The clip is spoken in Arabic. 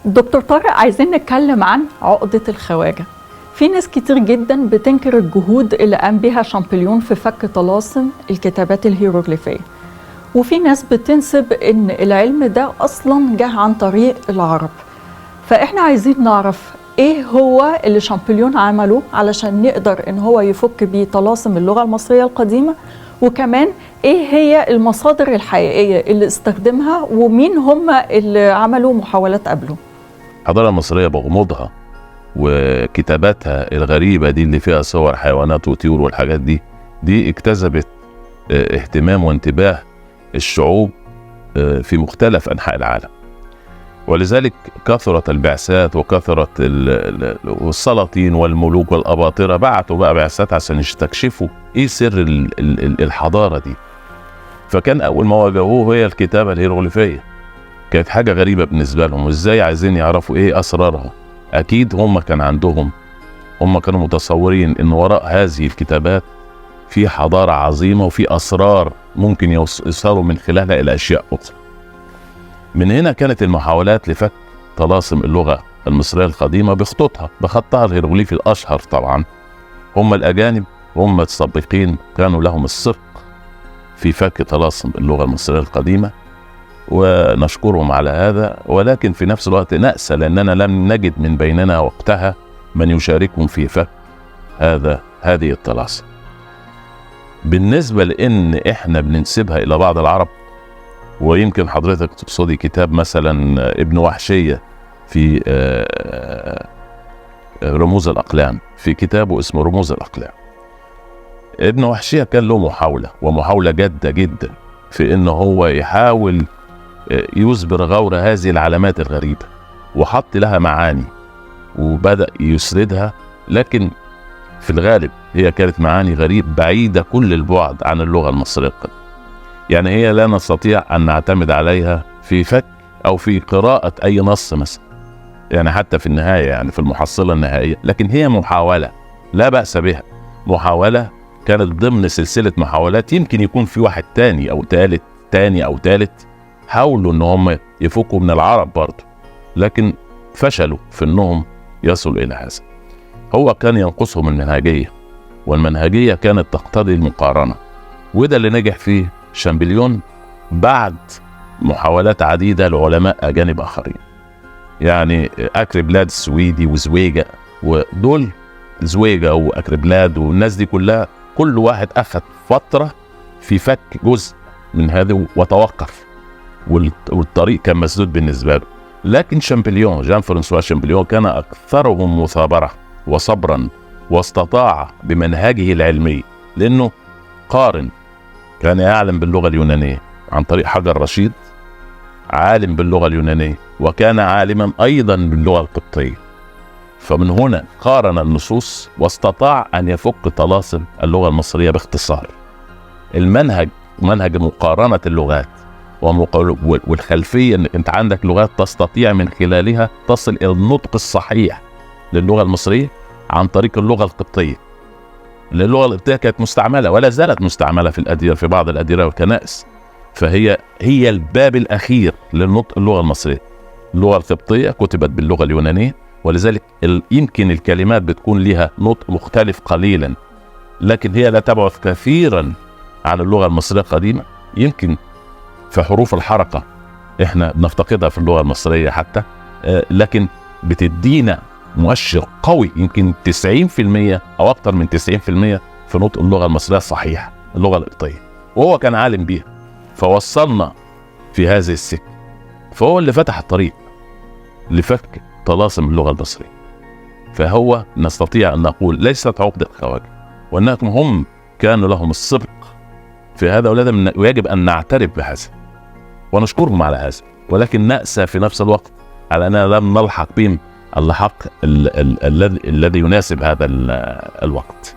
دكتور طارق، عايزين نتكلم عن عقدة الخواجة. في ناس كتير جدا بتنكر الجهود اللي قام بها شامبليون في فك طلاسم الكتابات الهيروغليفية، وفي ناس بتنسب ان العلم ده اصلا جه عن طريق العرب. فاحنا عايزين نعرف ايه هو اللي شامبليون عمله علشان نقدر ان هو يفك بيه طلاسم اللغة المصرية القديمة، وكمان ايه هي المصادر الحقيقية اللي استخدمها ومين هم اللي عملوا محاولات قبله. الحضارة المصرية بغموضها وكتاباتها الغريبة دي اللي فيها صور حيوانات وطيور والحاجات دي اجتذبت اهتمام وانتباه الشعوب في مختلف أنحاء العالم، ولذلك كثرت البعثات وكثرت السلاطين والملوك والأباطرة بعتوا بقى بعثات عشان يستكشفوا ايه سر الحضارة دي. فكان أول ما واجهوه هي الكتابة الهيروغليفية. كانت حاجة غريبة بالنسبة لهم، وازاي عايزين يعرفوا ايه أسرارها. أكيد هم كانوا متصورين إن وراء هذه الكتابات في حضارة عظيمة وفي أسرار ممكن يوصلوا من خلالها إلى أشياء أخرى. من هنا كانت المحاولات لفك طلاسم اللغة المصرية القديمة بخطها الهيروغليفي الأشهر. طبعا هم الأجانب، هم السابقين، كانوا لهم السبق في فك طلاسم اللغة المصرية القديمة، ونشكرهم على هذا. ولكن في نفس الوقت نأسى لأننا لم نجد من بيننا وقتها من يشاركهم في فك هذه الطلاسم. بالنسبة لأن إحنا بننسبها إلى بعض العرب، ويمكن حضرتك تقصدي كتاب مثلا ابن وحشية في رموز الأقلام، في كتابه اسمه رموز الأقلام. ابن وحشية كان له محاولة جادة جدا في إنه هو يحاول يصبر غور هذه العلامات الغريبة، وحط لها معاني وبدأ يسردها، لكن في الغالب هي كانت معاني غريب بعيدة كل البعد عن اللغة المصرية القديمة. يعني هي لا نستطيع أن نعتمد عليها في فك أو في قراءة أي نص مثلا، يعني حتى في النهاية، يعني في المحصلة النهائية. لكن هي محاولة لا بأس بها، محاولة كانت ضمن سلسلة محاولات. يمكن يكون في واحد تاني أو تالت حاولوا ان هم يفكوا من العرب برضه، لكن فشلوا في انهم يصلوا الى هذا. هو كان ينقصهم المنهجية، والمنهجية كانت تقتضي المقارنة، وده اللي نجح فيه شامبليون بعد محاولات عديدة لعلماء أجانب آخرين. يعني أكربلاد السويدي وزويجة، ودول زويجة وأكربلاد والناس دي كلها، كل واحد أخذ فترة في فك جزء من هذا وتوقف، والطريق كان مسدود بالنسبة له. لكن جان فرانسوا شامبليون كان أكثرهم مثابرة وصبرا، واستطاع بمنهجه العلمي، لأنه قارن، كان يعلم باللغة اليونانية عن طريق حجر رشيد، عالم باللغة اليونانية، وكان عالما أيضا باللغة القبطية. فمن هنا قارن النصوص واستطاع أن يفك طلاسم اللغة المصرية باختصار. المنهج منهج مقارنة اللغات والخلفية، أنت عندك لغات تستطيع من خلالها تصل إلى النطق الصحيح للغة المصرية عن طريق اللغة القبطية. اللغة القبطية كانت مستعملة ولا زالت مستعملة في الأديرة، في بعض الأديرة والكنائس، فهي الباب الأخير للنطق اللغة المصرية. اللغة القبطية كتبت باللغة اليونانية، ولذلك يمكن الكلمات بتكون لها نطق مختلف قليلا، لكن هي لا تبعد كثيرا عن اللغة المصرية القديمة. يمكن في حروف الحركة احنا بنفتقدها في اللغة المصرية حتى، لكن بتدينا مؤشر قوي، يمكن 90% أو أكثر من 90% في نطق اللغة المصرية الصحيح، اللغة القبطية، وهو كان عالم بيها، فوصلنا في هذه السكة. فهو اللي فتح الطريق لفك طلاسم اللغة المصرية. فهو نستطيع أن نقول ليست عقدة خواجة، وأنهم هم كانوا لهم السبق في هذا، ويجب أن نعترف بهذا ونشكرهم على هذا، ولكن نأسى في نفس الوقت على أننا لم نلحق بهم اللحاق الذي يناسب هذا الوقت.